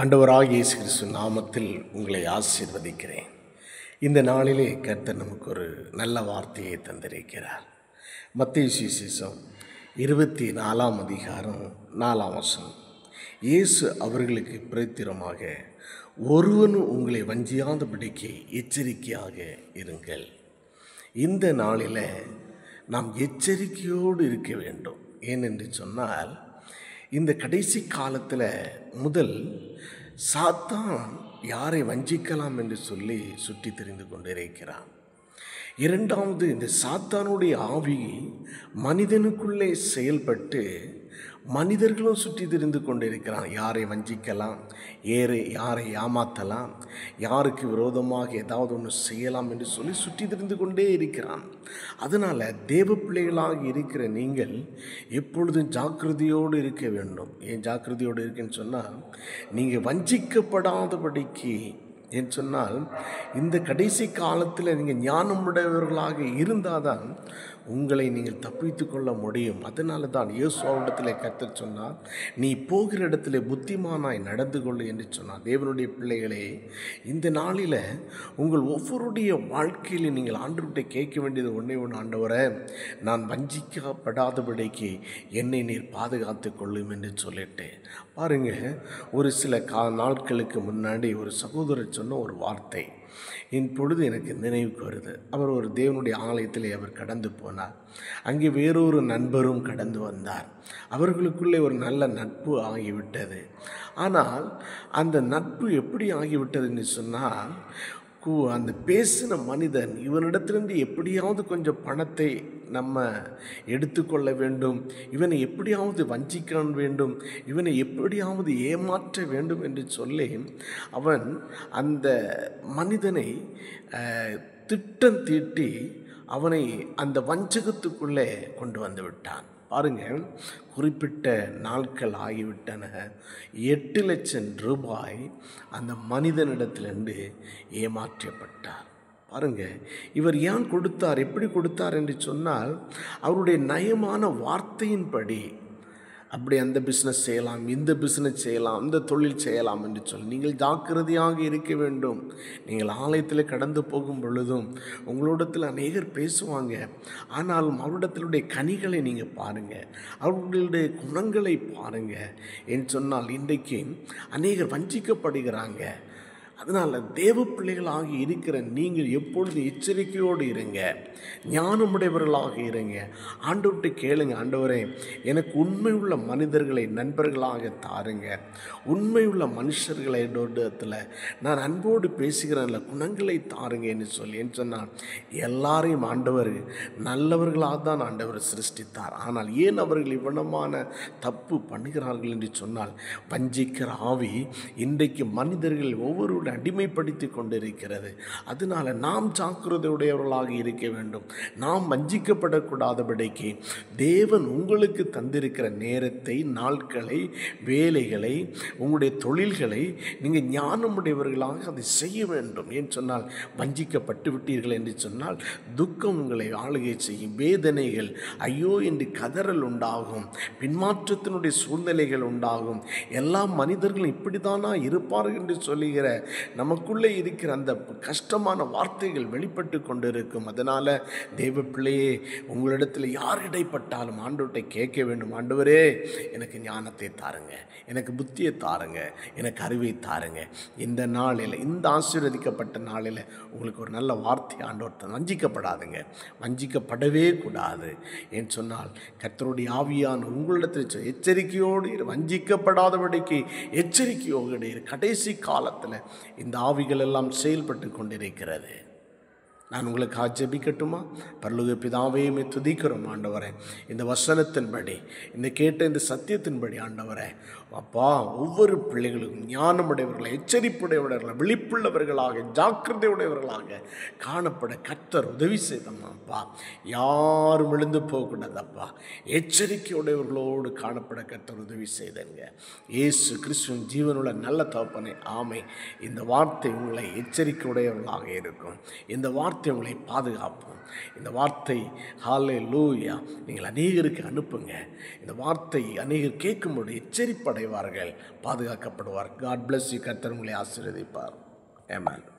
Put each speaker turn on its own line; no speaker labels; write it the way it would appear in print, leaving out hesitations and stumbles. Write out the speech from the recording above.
ஆண்டவராகிய இயேசு கிறிஸ்து நாமத்தில் உங்களை ஆசீர்வதிக்கிறேன். இந்த நாளிலே கர்த்தர் நமக்கு ஒரு நல்ல வார்த்தையை தந்திருக்கிறார். மத்தேயு சுவிசேஷம் 24 அதிகாரம் 4 இயேசு அவர்களுக்கு பிரத்திரமாக, ஒருவனும் உங்களை வஞ்சியாதபடிக்கு எச்சரிக்கையாக இருங்கள். இந்த நாளில் நாம் எச்சரிக்கையோடு இருக்க வேண்டும். ஏனென்று சொன்னால், இந்த கடைசி காலத்தில் முதல் சாத்தான் யாரை வஞ்சிக்கலாம் என்று சொல்லி சுற்றி திரிந்து கொண்டிருக்கிறான். இரண்டாவது, இந்த சாத்தானுடைய ஆவி மனிதனுக்குள்ளே செயல்பட்டு மனிதர்களும் சுற்றி திரிந்து கொண்டிருக்கிறான். யாரை வஞ்சிக்கலாம், யாரை ஏமாற்றலாம், யாருக்கு விரோதமாக ஏதாவது ஒன்று செய்யலாம் என்று சொல்லி சுற்றி திரிந்து கொண்டே இருக்கிறான். அதனால் தேவ பிள்ளைகளாக இருக்கிற நீங்கள் எப்பொழுதும் ஜாக்கிரதையோடு இருக்க வேண்டும். ஏன் ஜாக்கிரதையோடு இருக்குன்னு சொன்னால், நீங்கள் வஞ்சிக்கப்படாதபடிக்கு. ஏன்னு சொன்னால், இந்த கடைசி காலத்தில் நீங்கள் ஞானமுடையவர்களாக இருந்தால் தான் உங்களை நீங்கள் தப்பித்து கொள்ள முடியும். அதனால தான் இயேசுவிடத்தில் கர்த்தர் சொன்னார், நீ போகிற இடத்துல புத்திமானாய் நடந்து கொள்ளு என்று சொன்னார். தேவனுடைய பிள்ளைகளே, இந்த நாளில் உங்கள் ஒவ்வொருடைய வாழ்க்கையில் நீங்கள் ஆண்டவர்கிட்ட கேட்க வேண்டியது ஒன்றே ஒன்று: ஆண்டவரே, நான் வஞ்சிக்கப்படாதபடிக்கு என்னை நீர் பாதுகாத்து கொள்ளும் என்று சொல்லிட்டு. பாருங்கள், ஒரு சில நாட்களுக்கு முன்னாடி ஒரு சகோதரர் சொன்ன ஒரு வார்த்தை இப்பொழுது எனக்கு நினைவுக்கு வருது. அவர் ஒரு தேவனுடைய ஆலயத்தில் அவர் கடந்து போனார். அங்கே வேறொரு நண்பரும் கடந்து வந்தார். அவர்களுக்குள்ளே ஒரு நல்ல நட்பு ஆகிவிட்டது. ஆனால் அந்த நட்பு எப்படி ஆகிவிட்டது என்று சொன்னால், அந்த பேசின மனிதன் இவனிடத்திலிருந்து எப்படியாவது கொஞ்சம் பணத்தை நம்ம எடுத்துக்கொள்ள வேண்டும், இவனை எப்படியாவது வஞ்சிக்க வேண்டும், இவனை எப்படியாவது ஏமாற்ற வேண்டும் என்று சொல்லி அவன் அந்த மனிதனை திட்டம் தீட்டி அவனை அந்த வஞ்சகத்துக்குள்ளே கொண்டு வந்து விட்டான். பாருங்கள், குறிப்பிட்ட நாட்கள் ஆகிவிட்டன. 8 லட்சம் ரூபாய் அந்த மனிதனிடத்திலிருந்து ஏமாற்றப்பட்டார். பாருங்கள், இவர் ஏன் கொடுத்தார், எப்படி கொடுத்தார் என்று சொன்னால், அவருடைய நயமான வார்த்தையின்படி அப்படி அந்த பிஸ்னஸ் செய்யலாம், இந்த பிஸ்னஸ் செய்யலாம், இந்த தொழில் செய்யலாம் என்று சொல்லி நீங்கள் ஜாக்கிரதையாக இருக்க வேண்டும். நீங்கள் ஆலயத்தில் கடந்து போகும் பொழுதும் உங்களோடத்தில் அநேகர் பேசுவாங்க. ஆனாலும் அவரிடத்திலுடைய கனிகளை நீங்கள் பாருங்கள், அவர்களுடைய குணங்களை பாருங்கள். என்று சொன்னால் இன்றைக்கு அநேகர் வஞ்சிக்கப்படுகிறாங்க. அதனால் தேவ பிள்ளைகளாக இருக்கிற நீங்கள் எப்பொழுது எச்சரிக்கையோடு இருங்க, ஞானமுடையவர்களாக இருங்க. ஆண்டவர்கிட்ட கேளுங்க, ஆண்டவரே, எனக்கு உண்மையுள்ள மனிதர்களை நண்பர்களாக தாருங்க, உண்மையுள்ள மனுஷர்களை இடத்தில் நான் அன்போடு பேசுகிறேன்ல குணங்களை தாருங்க என்று சொல்லி. என்று சொன்னால், எல்லாரையும் ஆண்டவர் நல்லவர்களாக தான் ஆண்டவர் சிருஷ்டித்தார். ஆனால் ஏன் அவர்கள் இவ்வளமான தப்பு பண்ணுகிறார்கள் என்று சொன்னால், வஞ்சிக்கிற ஆவி இன்றைக்கு மனிதர்கள் ஒவ்வொரு அடிமைப்படுத்தி கொண்டிருக்கிறது. அதனால நாம் ஜாக்கிரதையுடையவர்களாக இருக்க வேண்டும். நாம் வஞ்சிக்கப்படக்கூடாதபடிக்கு தேவன் உங்களுக்கு தந்திருக்கிற நேரத்தை, நாட்களை, வேலைகளை, உங்களுடைய தொழில்களை நீங்கள் ஞானமுடையவர்களாக அதை செய்ய வேண்டும். ஏன் சொன்னால், வஞ்சிக்கப்பட்டு விட்டீர்கள் என்று சொன்னால் துக்கம் உங்களை ஆளுகை செய்யும், வேதனைகள், ஐயோ என்று கதறல் உண்டாகும், பின்மாற்றத்தினுடைய சூழ்நிலைகள் உண்டாகும். எல்லா மனிதர்களும் இப்படித்தானா இருப்பார்கள் என்று சொல்லுகிற நமக்குள்ளே இருக்கிற அந்த கஷ்டமான வார்த்தைகள் வெளிப்பட்டு கொண்டிருக்கும். அதனால் தேவ பிள்ளையே, உங்களிடத்தில் யார் இடைப்பட்டாலும் ஆண்டவர்கிட்ட கேட்க வேண்டும். ஆண்டவரே, எனக்கு ஞானத்தை தாருங்க, எனக்கு புத்தியை தாருங்க, எனக்கு அறிவை தாருங்க. இந்த நாளில், இந்த ஆசீர்வதிக்கப்பட்ட நாளில் உங்களுக்கு ஒரு நல்ல வார்த்தை ஆண்டவர். வஞ்சிக்கப்படாதுங்க, வஞ்சிக்கப்படவே கூடாது. ஏன்னு சொன்னால், கர்த்தருடைய ஆவியான உங்களிடத்தில் எச்சரிக்கையோடு வஞ்சிக்கப்படாதபடிக்கு எச்சரிக்கையோடு கடைசி காலத்தில் இந்த ஆவிகள் எல்லாம் செயல்பட்டு கொண்டிருக்கிறது. நான் உங்களுக்கு ஜெபிக்கட்டுமா? பரலோக பிதாவே, துதிக்கிறோம் ஆண்டவரே, இந்த வசனத்தின்படி, இந்த கேட்ட இந்த சத்தியத்தின்படி ஆண்டவரே, அப்பா, ஒவ்வொரு பிள்ளைகளுக்கும் ஞானமுடையவர்களை, எச்சரிப்புடையவர்களாக, விழிப்புள்ளவர்களாக, ஜாக்கிரதையுடையவர்களாக காணப்பட கர்த்தர் உதவி செய்தோம்ப்பா. யாரும் விழுந்து போகக்கூடாதப்பா. எச்சரிக்கையுடையவர்களோடு காணப்பட கர்த்தர் உதவி செய்தங்க. இயேசு கிறிஸ்துவின் ஜீவனுள்ள நல்ல தகப்பனே, ஆமே. இந்த வார்த்தை உங்களை எச்சரிக்கையுடையவர்களாக இருக்கும். இந்த வார்த்தை உங்களை பாதுகாப்போம். இந்த வார்த்தை ஹல்லேலூயா நீங்கள் அநேகருக்கு அனுப்புங்க. இந்த வார்த்தை அநேகர் கேட்கும்போது எச்சரிப்பட சுகமடைவார்கள், பாதுகாக்கப்படுவார். God bless you. கர்த்தர் உங்களை ஆசீர்வதிப்பார். ஆமென்.